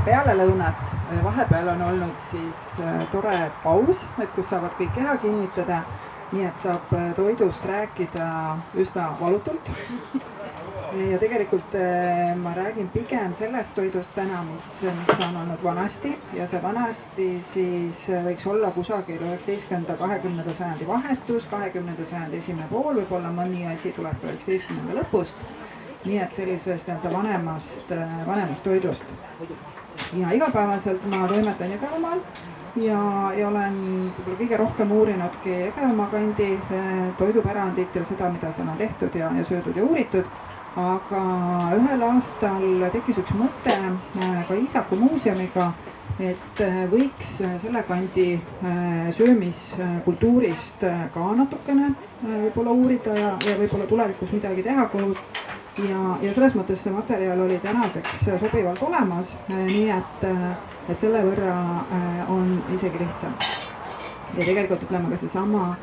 pealelõunat. Vahepeal on olnud siis tore paus, et kus saavad kõik keha kinnitada, nii et saab toidust rääkida üsna valutult. Ja tegelikult ma räägin pigem sellest toidust täna, mis on olnud vanasti ja see vanasti siis võiks olla kusagil 19.–20. sajandi vahetus, 20. sajandi esimene pool, võib-olla mõni asi tuleb 19. lõpust. Nii et sellisest vanemast toidust. Ja igapäevaselt ma toimetan Jõgevamaal ja olen kõige rohkem uurinudki Jõgevamaa kandi toidupärandit ja seda, mida seal on tehtud ja söödud ja uuritud. Aga ühel aastal tekkis üks mõte ka Iisaku muuseumiga, et võiks selle kandi söömiskultuurist ka natukene võib-olla uurida ja võib-olla tulevikus midagi teha koos. Ja selles mõttes see materjal oli tänaseks sobivalt olemas, nii et selle võrra on isegi lihtsam. Ja tegelikult ütleme ka seesama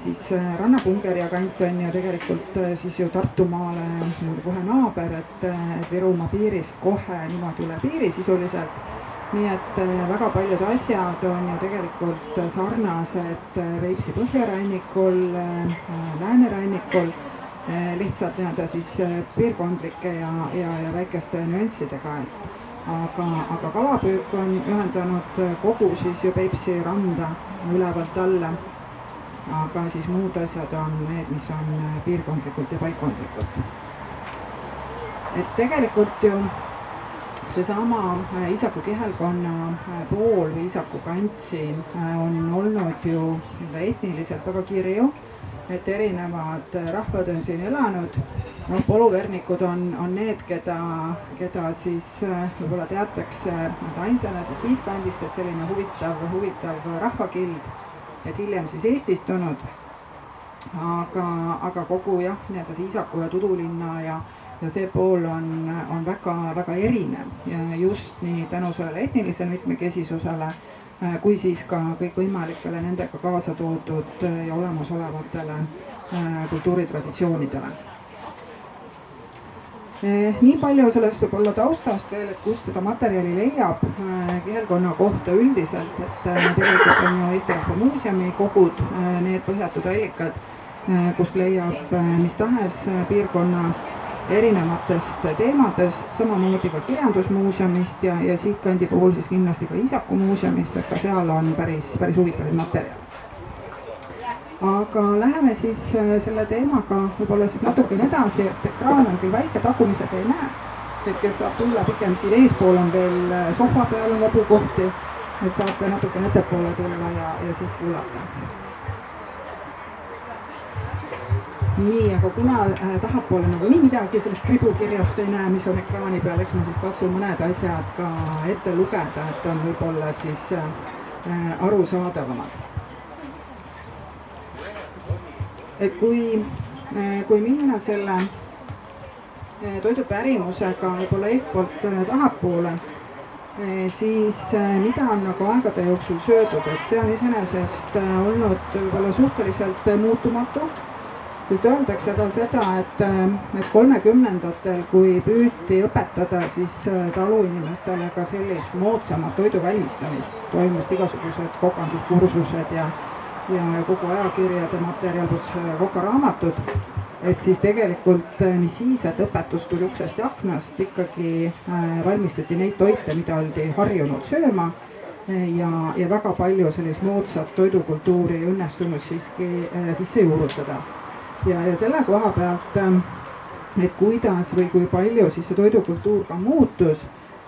siis Rannapungerja kant on ju tegelikult siis ju Tartumaale kohe naaber, et Virumaa piirist kohe niimoodi üle piiri sisuliselt. Nii et väga paljud asjad on ju tegelikult sarnased Peipsi põhjarannikul, läänerannikul, lihtsalt siis piirkondlike ja väikeste nüanssidega. Aga kalapüük on ühendanud kogu siis ju Peipsi randa ülevalt alla. Aga siis muud asjad on need, mis on piirkondlikult ja paikkondlikult. Et tegelikult ju seesama Iisaku kihelkonna pool või Iisaku kant siin on olnud ju etniliselt väga kirju, et erinevad rahvad on siin elanud. Poluvernikud on need, keda siis võib-olla teatakse ainsana siis siit kandist, et selline huvitav rahvakild, et hiljem siis Eestistunud. Aga kogu see Iisaku ja Tudulinna ja see pool on väga erinev ja just nii tänu sellele etnilisele mitmekesisusele kui siis ka kõikvõimalikele nendega kaasa toodud ja olemasolevatele kultuuritraditsioonidele. Nii palju sellest võib olla taustast veel, et kust seda materjali leiab kihelkonna kohta üldiselt, et tegelikult on ju Eesti Rahva Muuseumi kogud need põhjatud allikad, kust leiab mis tahes piirkonna erinevatest teemadest, samamoodi ka kirjandusmuuseumist ja siitkandi puhul siis kindlasti ka Iisaku muuseumist, et ka seal on päris huvitavaid materjale. Aga läheme siis selle teemaga võib-olla siis natukene edasi, et ekraan on küll väike, tagumisega ei näe, et kes saab tulla pigem siin eespool on veel sohva peal on vabu kohti, et saate natukene ettepoole tulla ja siit kuulata. Nii, aga kuna tahapoole nagu nii midagi sellest kribukirjast ei näe, mis on ekraani peal, eks ma siis katsun mõned asjad ka ette lugeda, et on võib-olla siis arusaadavamad. Et kui minna selle toidupärimusega võib-olla eestpoolt tahapoole, siis mida on nagu aegade jooksul söödud, et see on iseenesest olnud võib-olla suhteliselt muutumatu. Sest öeldakse ka seda, et 30-ndatel, kui püüti õpetada siis taluinimestele ka sellist moodsamat toidu valmistamist, toimus igasugused kokanduskursused ja kogu ajakirjade materjal plus kokaraamatud, et siis tegelikult nii siis, et õpetus tuli uksest ja aknast, ikkagi valmistati neid toite, mida oldi harjunud sööma ja väga palju sellist moodsat toidukultuuri õnnestunud siiski sisse juurutada. Ja selle koha pealt, et kuidas või kui palju siis see toidukultuur ka muutus,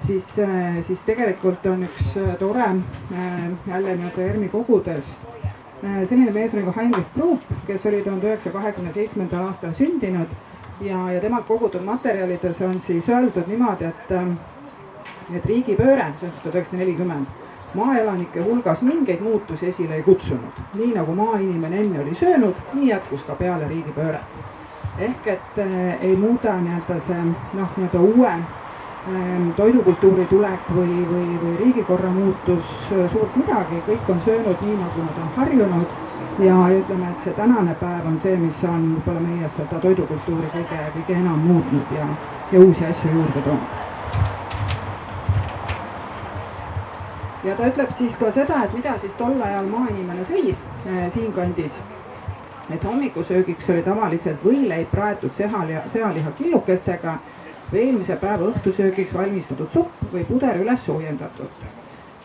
siis tegelikult on üks tore jälle ERMi kogudest selline mees nagu Heinrich Krupp, kes oli 1927. aastal sündinud ja temalt kogutud materjalides on siis öeldud niimoodi, et riigipööre, see on 1940, maaelanike hulgas mingeid muutusi esile ei kutsunud. Nii nagu maainimene enne oli söönud, nii jätkus ka peale riigipööret. Ehk et ei muuda see uue toidukultuuri tulek või riigikorra muutus suurt midagi, kõik on söönud nii, nagu nad on harjunud ja ütleme, et see tänane päev on see, mis on võib-olla meie seda toidukultuuri kõige enam muutnud ja uusi asju juurde toonud. ja ta ütleb siis ka seda, et mida siis tol ajal maainimene sõi siinkandis. Et hommikusöögiks oli tavaliselt võileib praetud sealiha killukestega või eelmise päeva õhtusöögiks valmistatud supp või puder üles soojendatud.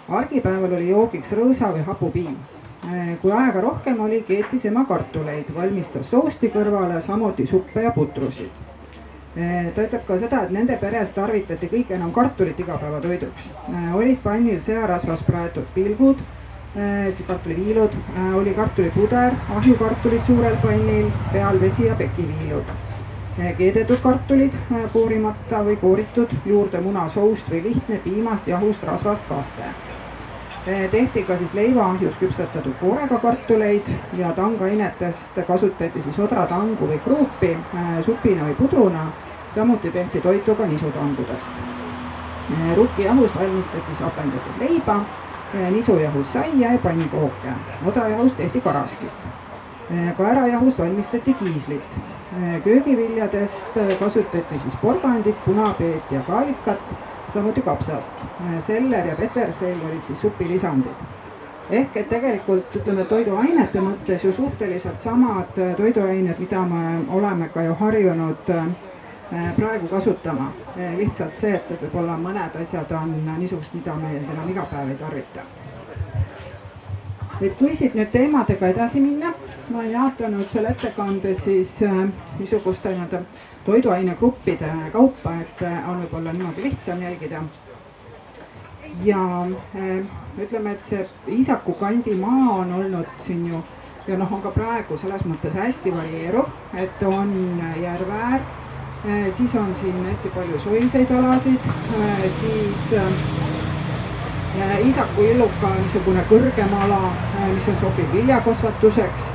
Argipäeval oli joogiks rõõsa või hapupiim. Kui aega rohkem oli, keetis ema kartuleid, valmistas sousti kõrvale, samuti suppe ja putrusid. Ta ütleb ka seda, et nende peres tarvitati kõige enam kartulit igapäevatoiduks. Olid pannil searasvas praetud pilgud, siis kartuliviilud, oli kartulipuder, ahjukartulid suurel pannil, peal vesi ja pekiviilud. Keedetud kartulid koorimata või kooritud, juurde munasoust või lihtne piimast, jahust, rasvast kaste. Tehti ka siis leivaahjus küpsetatud koorega kartuleid ja tangainetest kasutati siis odratangu või kruupi, supina või pudruna, samuti tehti toitu ka nisutangudest. Rukkijahust valmistati siis hapendatud leiba, nisujahust saia ja pannkooke, odrajahust tehti karaskit. Kaerajahust valmistati kiislit. Köögiviljadest kasutati siis porgandit, punapeet ja kaalikat, samuti kapsast. Seller ja petersell olid siis supilisandid. Ehk et tegelikult ütleme toiduainete mõttes ju suhteliselt samad toiduained, mida me oleme ka ju harjunud praegu kasutama. Lihtsalt see, et võib-olla mõned asjad on niisugust, mida me enam iga päev ei tarvita. Et kui siit nüüd teemadega edasi minna, ma olen jaotanud selle ettekande siis niisuguste toiduainegruppide kaupa, et on võib-olla niimoodi lihtsam jälgida. Ja ütleme, et see Iisaku kandi maa on olnud siin ju ja on ka praegu selles mõttes hästi varieeruv, et on järväär, siis on siin hästi palju soiseid alasid, siis Iisaku illuka niisugune kõrgem ala, mis on sobiv viljakasvatuseks,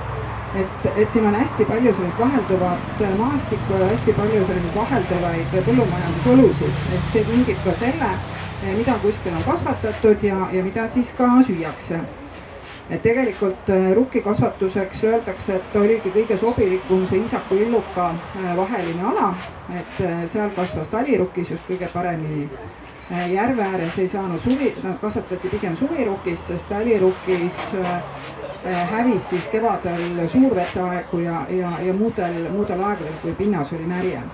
et siin on hästi palju sellist vahelduvat maastikku ja hästi palju selliseid vahelduvaid põllumajandusolusid, et see tingib ka selle, mida kuskil on kasvatatud ja mida siis ka süüakse. Et tegelikult rukkikasvatuseks öeldakse, et oligi kõige sobilikum see Iisaku illuka vaheline ala, et seal kasvas talirukis just kõige paremini. Järve ääres ei saanud kasvatati pigem suvirukis, sest talirukis hävis siis kevadel suurveteaegu ja muudel aegadel, kui pinnas oli märjem.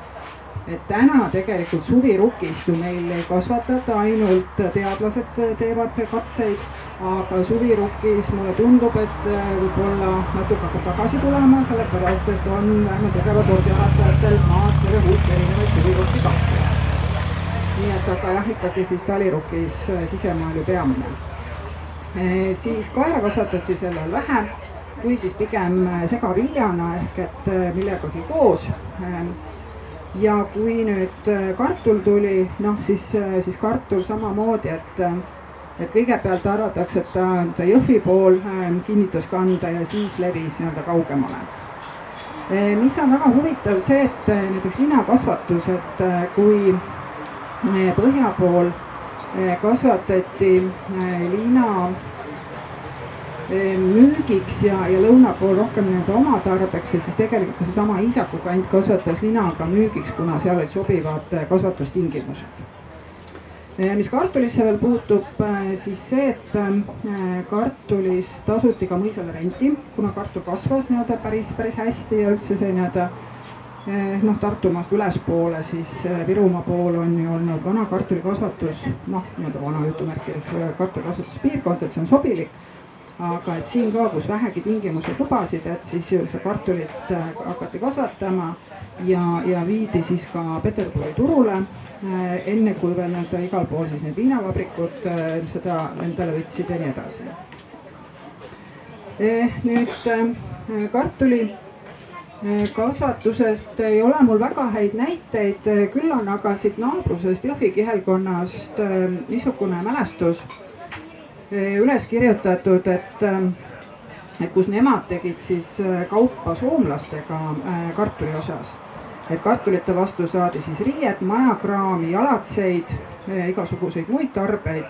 Et täna tegelikult suvirukist ju meil ei kasvatata, ainult teadlased teevad katseid, aga suvirukis mulle tundub, et võib-olla natuke hakkab tagasi tulema, sellepärast et on vähemalt tugeva sordialatajatel maas terve hulk erinevaid suvirukki katseid. Nii et aga jah, ikkagi siis talirukis sisemaal ju peamine. Siis kaera kasvatati sellel vähe, kui siis pigem segaviljana ehk et millegagi koos. Ja kui nüüd kartul tuli, siis kartul samamoodi, et kõigepealt arvatakse, et ta Jõhvi pool kinnitas kanda ja siis levis kaugemale. Mis on väga huvitav see, et näiteks linakasvatus, et kui põhja pool kasvatati liina müügiks ja lõuna pool rohkem oma tarbeks, et siis tegelikult seesama Iisaku kant kasvatas linaga müügiks, kuna seal olid sobivad kasvatustingimused. Mis kartulisse veel puutub, siis see, et kartulist tasuti ka mõisale renti, kuna kartul kasvas päris hästi ja üldse see Tartumaast ülespoole, siis Virumaa pool on ju olnud vana kartulikasvatus, vana jutumärkides kartulikasvatuspiirkond, et see on sobilik. Aga et siin ka, kus vähegi tingimused lubasid, et siis see kartulit hakati kasvatama ja viidi siis ka Peterburi turule, enne kui veel igal pool siis need viinavabrikud seda endale võtsid ja nii edasi. Nüüd kartuli kasvatusest ei ole mul väga häid näiteid, küll on aga siit naabrusest Jõhvi kihelkonnast niisugune mälestus üles kirjutatud, et kus nemad tegid siis kaupa soomlastega kartuli osas. Et kartulite vastu saadi siis riiet, majakraami, jalatseid, igasuguseid muid tarbeid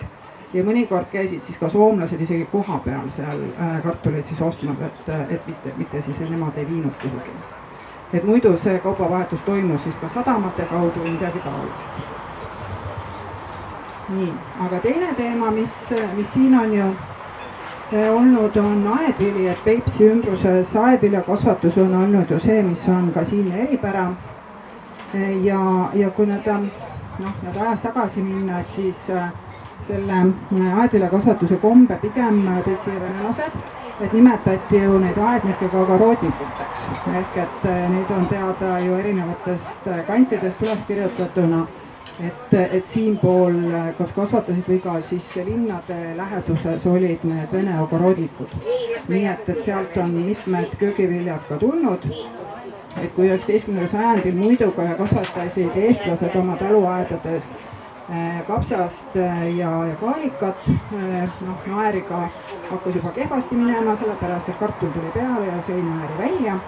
ja mõnikord käisid siis ka soomlased isegi koha peal seal kartuleid siis ostmas, et mitte siis nemad ei viinud kuhugi. Et muidu see kaubavahetus toimus siis ka sadamate kaudu või midagi taolist. nii, aga teine teema, mis siin on ju olnud, on aedvili, et Peipsi ümbruses aedviljakasvatus on olnud ju see, mis on ka siin eripära. Ja kui nüüd ajas tagasi minna, et siis selle aedviljakasvatuse kombe pigem tõid siia venelased, et nimetati ju neid aednikke ka ogorodnikuteks, ehk et neid on teada ju erinevatest kantidest üles kirjutatuna, et siinpool kas kasvatasid või ka siis linnade läheduses olid need vene ogorodnikud. Nii et sealt on mitmed köögiviljad ka tulnud, et kui 19. sajandil muiduga kasvatasid eestlased oma taluaedades kapsast ja kaalikat, naeriga hakkas juba kehvasti minema, sellepärast et kartul tuli peale ja sõi naeri välja.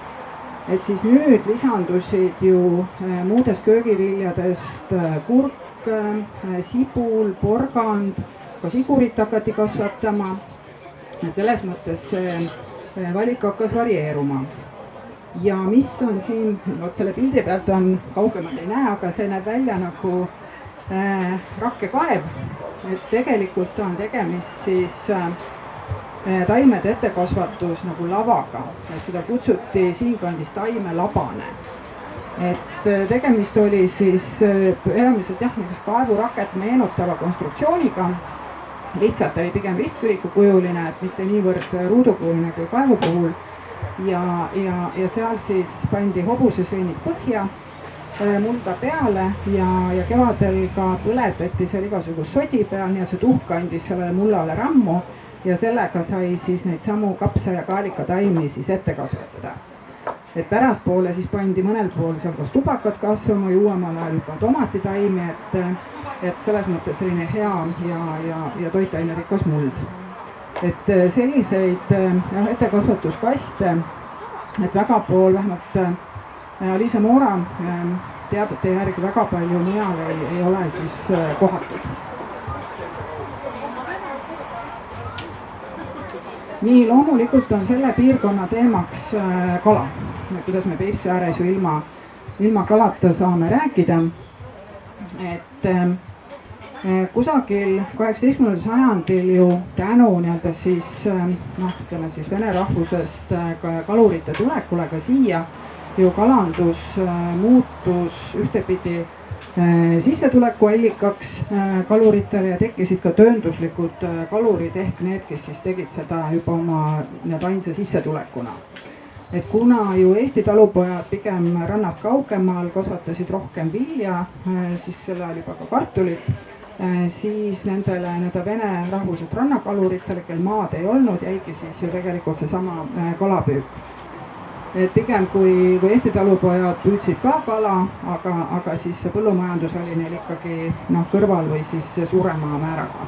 Et siis nüüd lisandusid ju muudest köögiviljadest kurk, sibul, porgand, ka sigurit hakati kasvatama. Selles mõttes see valik hakkas varieeruma. Ja mis on siin, selle pildi pealt on kaugemalt ei näe, aga see näeb välja nagu rakkekaev, et tegelikult on tegemist siis taimede ettekasvatus nagu lavaga, et seda kutsuti siinkandis taimelabane. Et tegemist oli siis peamiselt kaevuraket meenutava konstruktsiooniga, lihtsalt oli pigem ristkülikukujuline, et mitte niivõrd ruudukujuline kui kaevu puhul. Ja seal siis pandi hobusesõnnik põhja, mulda peale ja kevadel ka põletati seal igasugust sodi peal, nii et see tuhk andis sellele mullale rammu ja sellega sai siis neid samu kapsa ja kaalika taimi siis ette kasvatada. Et pärastpoole siis pandi mõnel pool seal kas tubakat kasvama, uuemal ajal juba tomatitaimi, et selles mõttes selline hea ja toitainerikas muld. Et selliseid ettekasvatuskaste, et väga pool, vähemalt Liisa Moora teadete järgi väga palju mujal ei ole siis kohatud. Nii, loomulikult on selle piirkonna teemaks kala, kuidas me Peipsi ääres ju ilma kalata saame rääkida. Et kusagil 18. sajandil ju tänu siis vene rahvusest kalurite tulekule ka siia ju kalandus muutus ühtepidi sissetulekuallikaks kaluritele ja tekkisid ka töönduslikud kalurid ehk need, kes siis tegid seda juba oma ainsa sissetulekuna. Et kuna ju Eesti talupojad pigem rannast kaugemal kasvatasid rohkem vilja, siis selle oli juba ka kartulit, siis nendele vene rahvusest rannakaluritele, kel maad ei olnud, jäigi siis ju tegelikult seesama kalapüük. Et pigem kui Eesti talupojad püüdsid ka kala, aga siis see põllumajandus oli neil ikkagi kõrval või siis suurema määraga.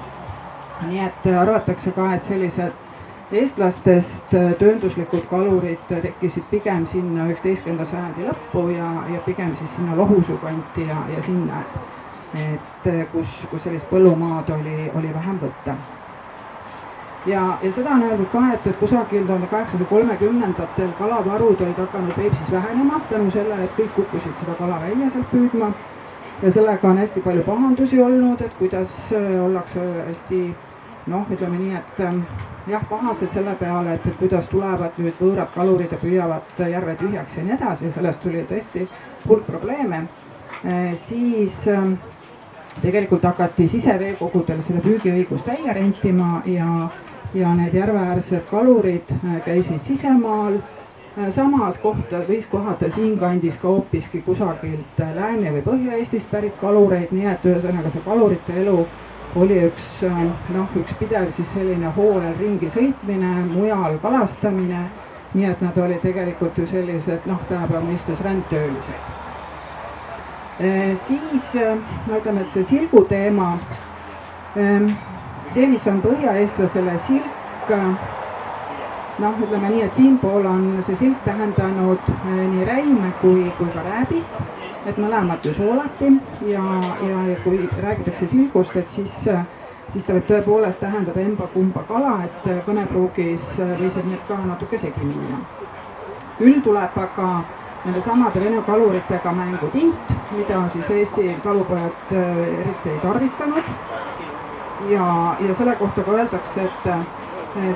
Nii et arvatakse ka, et sellised eestlastest töönduslikud kalurid tekkisid pigem sinna 19. sajandi lõppu ja pigem siis sinna Lohusuu kanti ja sinna, et kus sellist põllumaad oli vähem võtta. Ja seda on öeldud ka, et kusagil 1830-ndatel kalavarud olid hakanud Peipsis vähenema tänu sellele, et kõik kukkusid seda kala välja sealt püüdma. Ja sellega on hästi palju pahandusi olnud, et kuidas ollakse hästi, ütleme nii, et pahased selle peale, et kuidas tulevad nüüd võõrad kalurid ja püüavad järve tühjaks ja nii edasi. Sellest tuli tõesti hulk probleeme. Siis tegelikult hakati siseveekogudel seda püügiõigust välja rentima ja need järveäärsed kalurid käisid sisemaal. Samas võis kohata siinkandis ka hoopiski kusagilt Lääne- või Põhja-Eestist pärit kalureid, nii et ühesõnaga see kalurite elu oli üks pidev siis selline hooajal ringi sõitmine, mujal kalastamine, nii et nad olid tegelikult ju sellised tänapäeva mõistes rändtöölised. Siis ütleme, et see silgu teema, see, mis on põhjaeestlasele silk, ütleme nii, et siinpool on see silk tähendanud nii räime kui ka rääbist, et mõlemat ju soolati ja kui räägitakse silgust, et siis ta võib tõepoolest tähendada emba-kumba kala, et kõnepruugis võisid need ka natuke segi minna. Küll tuleb aga nende samade vene kaluritega mängu tint, mida siis Eesti talupojad eriti ei tarvitanud. ja selle kohta ka öeldakse, et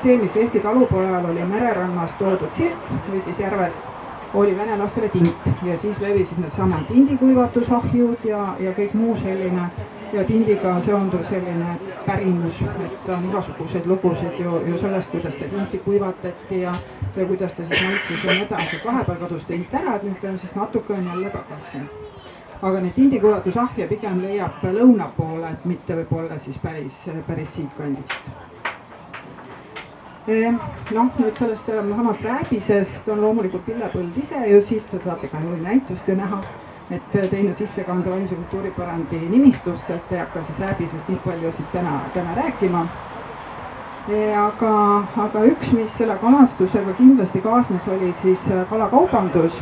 see, mis Eesti talupoja ajal oli mererannast toodud sirk või siis järvest, oli venelastele tint ja siis levisid needsamad tindikuivatusahjud ja kõik muu selline ja tindiga seonduv selline pärimus, et on igasuguseid lugusid ju sellest, kuidas ta tinti kuivatati ja kuidas ta siis maitses ja nii edasi. Vahepeal kadus tint ära, et nüüd on siis natuke on jälle tagasi. Aga need tindikuivatusahje pigem leiab lõuna poole, et mitte võib-olla siis päris siitkandist. Noh, nüüd sellest samast rääbisest on loomulikult Pillepõld ise ju siit, saate ka näitust ju näha, et teinud sissekande vaimse kultuuripärandi nimistusse, et ei hakka siis rääbisest nii palju siit täna rääkima. Aga üks, mis selle kalastusega kindlasti kaasnes, oli siis kalakaubandus,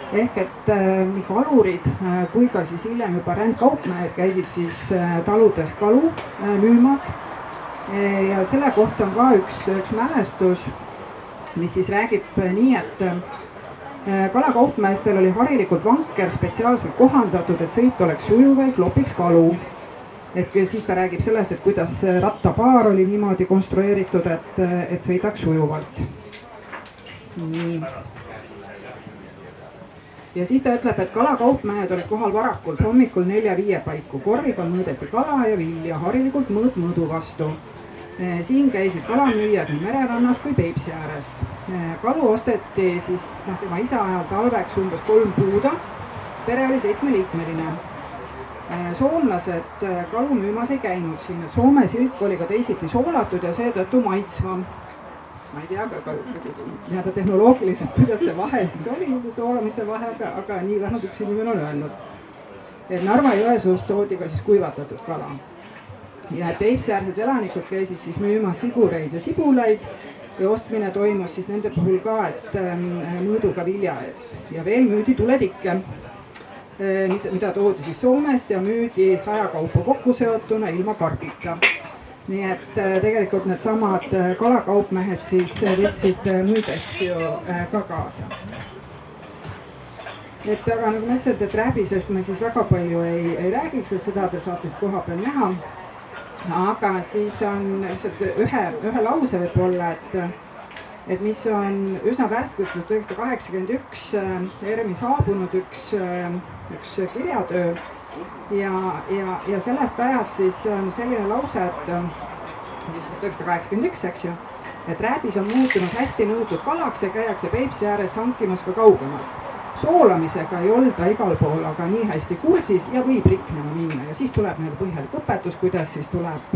ehk et nii kalurid kui ka siis hiljem juba rändkaupmehed käisid siis taludes kalu müümas. Ja selle kohta on ka üks mälestus, mis siis räägib nii, et kalakaupmeestel oli harilikult vanker spetsiaalselt kohandatud, et sõit oleks sujuv ja klopiks kalu. Et siis ta räägib sellest, et kuidas rattapaar oli niimoodi konstrueeritud, et sõidaks sujuvalt. Nii. Ja siis ta ütleb, et kalakaupmehed olid kohal varakult hommikul 4-5 paiku. Korviga mõõdeti kala ja vilja, harilikult mõõdu vastu. Siin käisid kalamüüjad nii mererannast kui Peipsi äärest. Kalu osteti siis tema isa ajal talveks umbes 3 puuda. Pere oli 7-liikmeline. Soomlased kalu müümas ei käinud siin. Soome silk oli ka teisiti soolatud ja seetõttu maitsvam. Ma ei tea, aga tehnoloogiliselt, kuidas see vahe siis oli, see soolamise vahe, aga nii vähemalt üks inimene on öelnud. Narva jõesuust toodi ka siis kuivatatud kala. Ja Peipsi-äärsed elanikud käisid siis müümas sigureid ja sibulaid ja ostmine toimus siis nende puhul ka, et mõõduga vilja eest. Ja veel müüdi tuletikke, mida toodi siis Soomest ja müüdi 100 kaupa kokku seotuna ilma karbita. Nii et tegelikult need samad kalakaupmehed siis võtsid muid asju ka kaasa. Aga nagu ma ütlesin, et rääbisest me siis väga palju ei räägiks, seda te saate koha peal näha. Aga siis on lihtsalt ühe lause võib-olla, et mis on üsna värskelt 1981 ERM-i saabunud üks kirjatöö ja sellest ajast siis on selline lause, et 1981, eks ju, et rääbis on muutunud hästi nõutud kalaks ja käiakse Peipsi äärest hankimas ka kaugemalt. Soolamisega ei olda igal pool aga nii hästi kursis ja võib riknema minna ja siis tuleb meil põhjalik õpetus, kuidas siis tuleb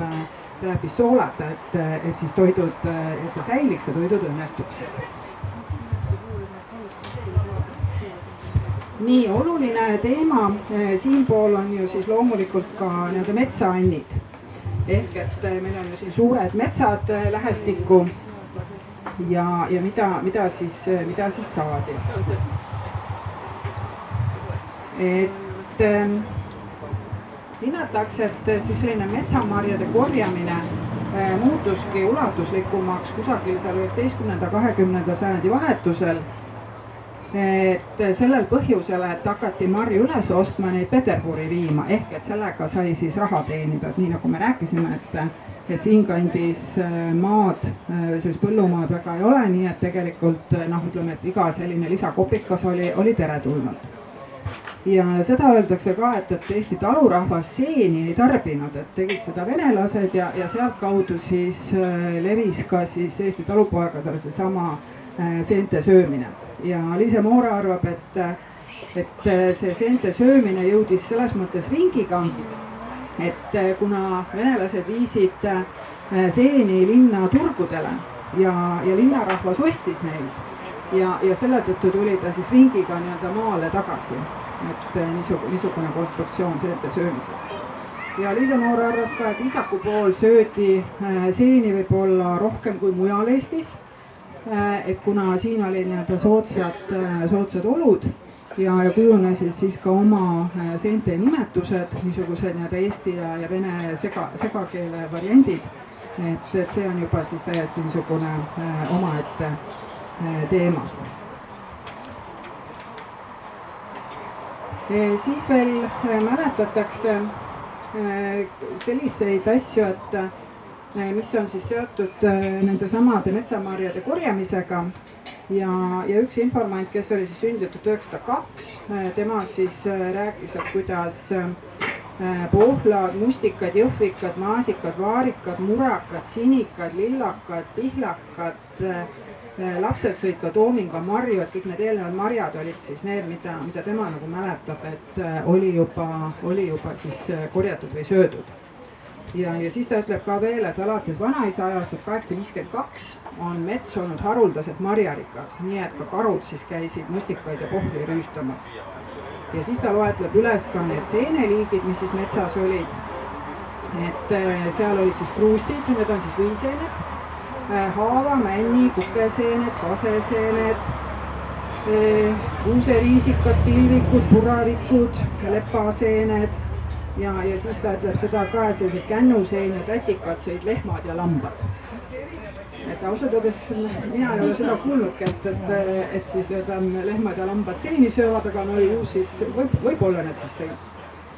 rääbis soolata, et siis toidud see säiliks ja toidud õnnestuksid. Nii oluline teema siinpool on ju siis loomulikult ka metsaannid. Ehk et meil on ju siin suured metsad lähestikku ja mida siis saadi. Et hinnatakse, et siis selline metsamarjade korjamine muutuski ulatuslikumaks kusagil seal 19-20. sajandi vahetusel. Et sellel põhjusel, et hakati marju üles ostma, neid Peterburi viima, ehk et sellega sai siis raha teenida, et nii nagu me rääkisime, et siinkandis maad, siis põllumaad väga ei ole, nii et tegelikult ütleme, et iga selline lisakopikas oli teretulnud. Ja seda öeldakse ka, et Eesti talurahvas seeni ei tarbinud, et tegid seda venelased ja sealt kaudu siis levis ka siis Eesti talupoegadel see sama seente söömine. Ja Liise Moora arvab, et see seente söömine jõudis selles mõttes ringiga, et kuna venelased viisid seeni linna turgudele ja linnarahvas ostis neid ja selle tõttu tuli ta siis ringiga maale tagasi. Et niisugune konstruktsioon seente söömisest. Ja Liise Moor arvas ka, et isaku pool söödi seeni võib-olla rohkem kui mujal Eestis, et kuna siin oli soodsad olud ja kujunesid siis ka oma seente nimetused, niisugused eesti ja vene segakeele variandid, et see on juba siis täiesti niisugune omaette teema. Siis veel mäletatakse selliseid asju, et mis on siis seotud nende samade metsamarjade korjamisega ja üks informant, kes oli siis sündinud 1902, tema siis rääkis, et kuidas pohlad, mustikad, jõhvikad, maasikad, vaarikad, murakad, sinikad, lillakad, pihlakad, lapsed sõid ka toominga marju, et kõik need eelnevad marjad olid siis need, mida tema nagu mäletab, et oli juba siis korjatud või söödud. Ja siis ta ütleb ka veel, et alates vanaisa ajast 1852 on mets olnud haruldaselt marjarikas, nii et ka karud siis käisid mustikaid ja pohli rüüstamas. Ja siis ta loetleb üles ka need seeneliigid, mis siis metsas olid. Et seal olid siis kruustid, need on siis võiseened, haava, männi, kukeseened, kaseseened, kuuseriisikad, pilvikud, puravikud, lepaseened ja siis ta ütleb seda ka, et sellised kännuseened, ätikad sõid lehmad ja lambad. Et ausalt öeldes mina ei ole seda kuulnudki, et siis lehmad ja lambad seeni söövad, aga no ju siis võib-olla need siis sõid.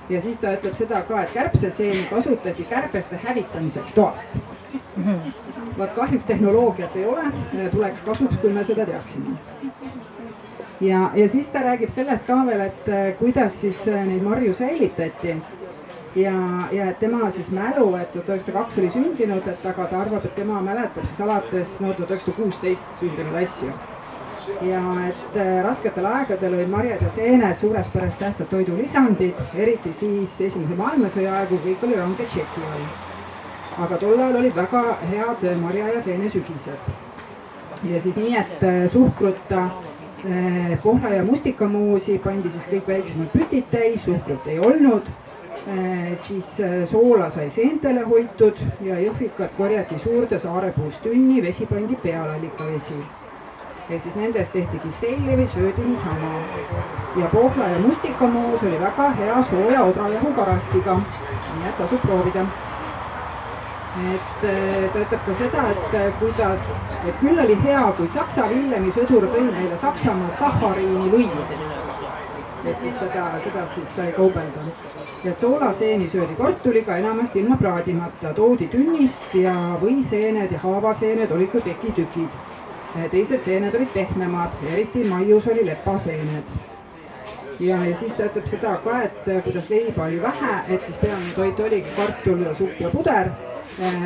Ja siis ta ütleb seda ka, et kärbseseeni kasutati kärbeste hävitamiseks toast. Vaat kahjuks tehnoloogiat ei ole, tuleks kasuks, kui me seda teaksime. Ja siis ta räägib sellest ka veel, et kuidas siis neid marju säilitati. Ja et tema siis mälu, et 1902 oli sündinud, aga ta arvab, et tema mäletab siis alates 1916 sündinud asju. Ja et rasketel aegadel olid marjad ja seened suures peres tähtsad toidulisandid, eriti siis esimese maailmasõja aegu, kõik oli range tšeki all. Aga tol ajal olid väga head marja ja seene sügised. Ja siis nii, et suhkrutta, pohla ja mustikamoosi pandi siis kõik väiksemad pütid täis, suhkrut ei olnud. Siis soola sai seentele hoitud ja jõhvikad korjati suurde saarepuust tünni, vesi pandi peale allikavesi. Et siis nendest tehtigi selli või söödi niisama. Ja pohla ja mustikamoos oli väga hea sooja odrajahu karaskiga, nii et tasub proovida. Et ta ütleb ka seda, et küll oli hea, kui Saksa Villemi sõdur tõi meile Saksamaalt sahhariini võiudest. Et siis seda siis sai kaubelda. Et soolaseeni söödi kartuliga enamasti ilma praadimata, toodi tünnist ja võiseened ja haavaseened olid ka pekitükid. Teised seened olid pehmemad, eriti maius oli lepaseened. Ja siis ta ütleb seda ka, et kuidas leiba oli vähe, et siis peamine toit oligi kartul ja supp ja puder,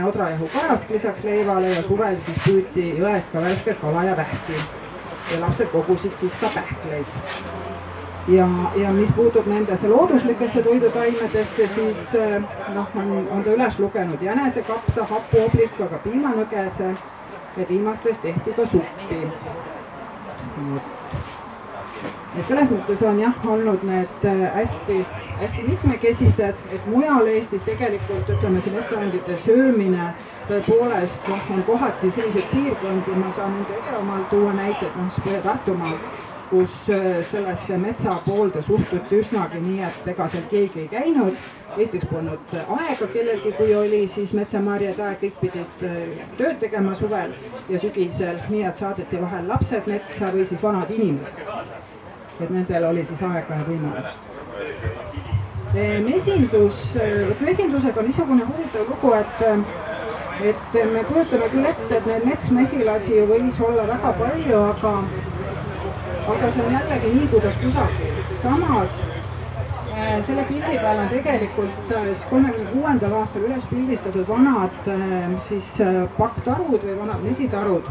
odrajahu karask lisaks leivale ja suvel siis püüti jõest ka värskelt kala ja vähki. Ja lapsed kogusid siis ka pähkleid. Ja mis puutub nendesse looduslikesse toidutaimedesse, siis on ta üles lugenud jänese, kapsa, hapuoblika, ka piimanõgese ja viimastest tehti ka suppi. Et selles mõttes on olnud need hästi mitmekesised, et mujal Eestis tegelikult ütleme see metsaandide söömine tõepoolest on kohati selliseid piirkondi, ma saan nende Ida-Maalt tuua näited, Põhja-Tartumaal, kus sellesse metsapoolde suhtuti üsnagi nii, et ega seal keegi ei käinud. Eestis polnud aega kellelgi, kui oli siis metsamarjad aeg, kõik pidid tööd tegema suvel ja sügisel, nii et saadeti vahel lapsed metsa või siis vanad inimesed. Et nendel oli siis aega ja võimalust. Mesindusega on niisugune huvitav lugu, et me kujutame küll ette, et neid metsmesilasi võis olla väga palju, aga see on jällegi nii, kuidas kusagil. Samas selle pildi peal on tegelikult 36. aastal üles pildistatud vanad siis pakktarud või vanad mesitarud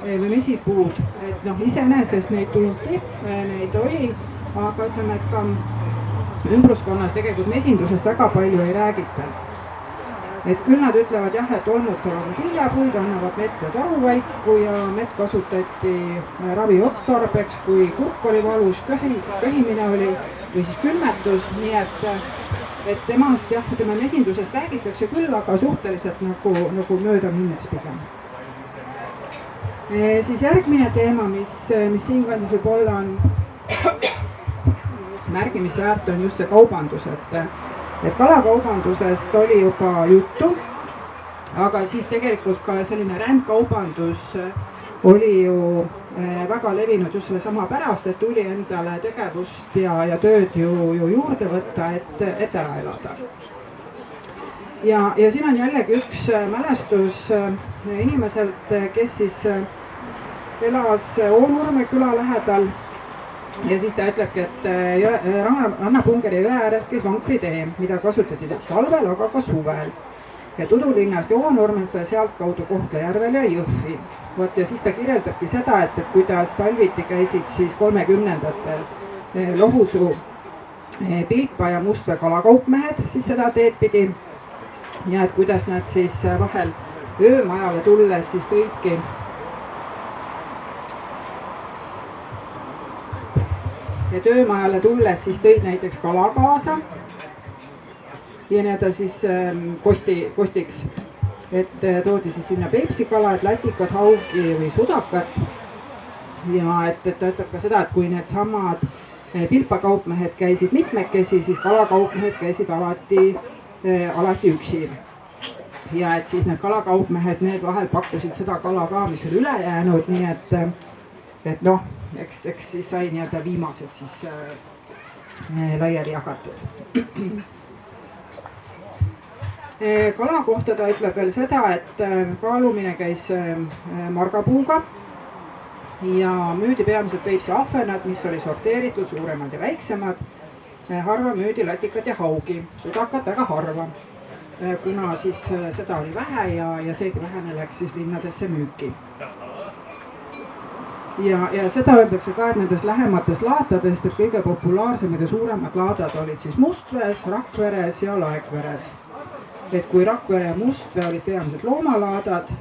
või mesipuud. Et iseenesest neid tunti, neid oli, aga ütleme, et ka ümbruskonnas tegelikult mesindusest väga palju ei räägita. Et küll nad ütlevad jah, et olmutavad viljapuid, annavad mett ja taruvaiku ja mett kasutati ravi otstarbeks, kui kurk oli valus, köhimine oli või siis külmetus, nii et temast jah, ütleme mesindusest räägitakse küll, aga suhteliselt nagu mööda minnes pigem. Siis järgmine teema, mis siinkandis võib-olla on märgimisväärt, on just see kaubandus, et kalakaubandusest oli juba juttu, aga siis tegelikult ka selline rändkaubandus oli ju väga levinud just selle sama pärast, et tuli endale tegevust ja tööd ju juurde võtta, et ära elada. ja siin on jällegi üks mälestus inimeselt, kes siis elas Oonurme küla lähedal. Ja siis ta ütlebki, et Rannapungeri jõe ääres käis vankritee, mida kasutati talvel, aga ka suvel. Ja Tudulinnast Joonurmesse, sealtkaudu Kohtla-Järvel ja Jõhvi. Ja siis ta kirjeldabki seda, et kuidas talviti käisid siis 30-ndatel Lohusuu, Pilpa ja Mustvee kalakaupmehed siis seda teed pidi. Ja et kuidas nad siis vahel öömajale tulles siis tõidki ja töömajale tulles siis tõid näiteks kala kaasa ja nii-öelda siis kostiks, et toodi siis sinna peipsikala, et latikat, haugi või sudakat. Ja et ta ütleb ka seda, et kui need samad pilpakaupmehed käisid mitmekesi, siis kalakaupmehed käisid alati üksi. Ja et siis need kalakaupmehed, need vahel pakkusid seda kala ka, mis oli üle jäänud, nii et noh, eks siis sai nii-öelda viimased siis laiali jagatud. Kala kohta ta ütleb veel seda, et kaalumine käis margapuuga ja müüdi peamiselt Peipsi ahvenad, mis oli sorteeritud, suuremad ja väiksemad. Harva müüdi latikat ja haugi, sudakat väga harva, kuna siis seda oli vähe ja seegi vähene läks siis linnadesse müüki. Ja seda öeldakse ka, et nendest lähematest laatadest, et kõige populaarsemad ja suuremad laadad olid siis Mustvees, Rakveres ja Laekveres. Et kui Rakvere ja Mustvee olid peamiselt loomalaadad,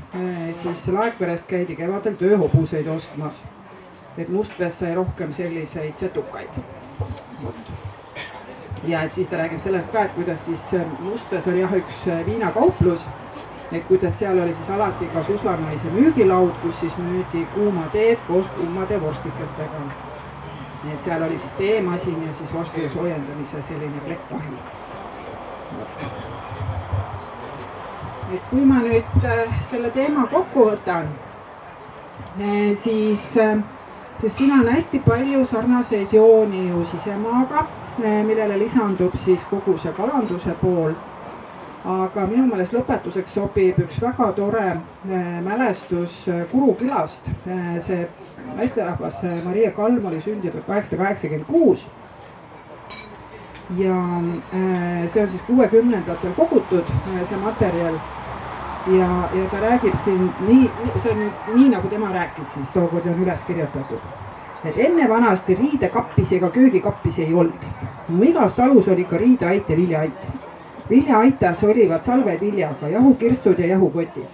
siis Laekverest käidi kevadel tööhobuseid ostmas. Et Mustvees sai rohkem selliseid setukaid. Ja et siis ta räägib sellest ka, et kuidas siis Mustvees oli jah üks viinakauplus, et kuidas seal oli siis alati ka suslanaise müügilaud, kus siis müüdi kuuma teed koos kuumade vorstikestega. Et seal oli siis teemasin ja siis vorstide soojendamise selline plekkvahi. Et kui ma nüüd selle teema kokku võtan, siis siin on hästi palju sarnaseid jooni ju sisemaaga, millele lisandub siis kogu see kalanduse pool. Aga minu meelest lõpetuseks sobib üks väga tore mälestus Kuru külast. See naisterahvas Maria Kalm oli sündinud 1886 ja see on siis 60-ndatel kogutud see materjal ja ta räägib siin see on nii nagu tema rääkis siis, tookord on üles kirjutatud. Et enne vanasti riidekappisi ega köögikappisi ei olnud. Igas talus oli ka riideait ja viljaait. Viljaaitas olivad salved viljaga, jahukirstud ja jahukotid.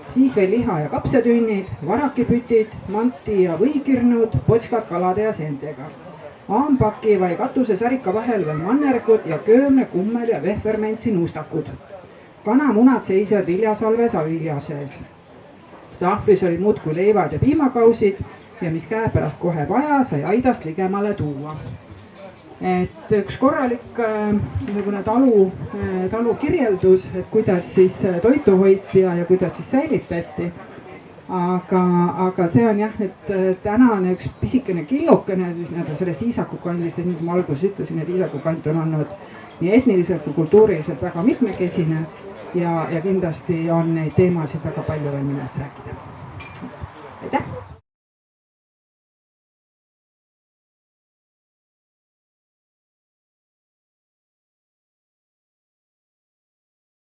Siis veel liha ja kapsetünnid, varakipütid, manti ja võikirnud, potskad kalade ja seentega. Aambaki vai katuse särika vahel veel mannergud ja köömne, kummel ja vehvermentsi nuustakud. Kanamunad seisavad viljasalves vilja sees. Sahvris oli muudkui leivad ja piimakausid ja mis käe pärast kohe vaja, sai aidast ligemale tuua. Et üks korralik talu kirjeldus, et kuidas siis toitu hoiti ja kuidas siis säilitati. Aga see on jah, et tänane üks pisikene killukene siis sellest Iisaku kandist, et nagu ma alguses ütlesin, et Iisaku kant on olnud nii etniliselt kui kultuuriliselt väga mitmekesine ja kindlasti on neid teemasid väga palju veel millest rääkida.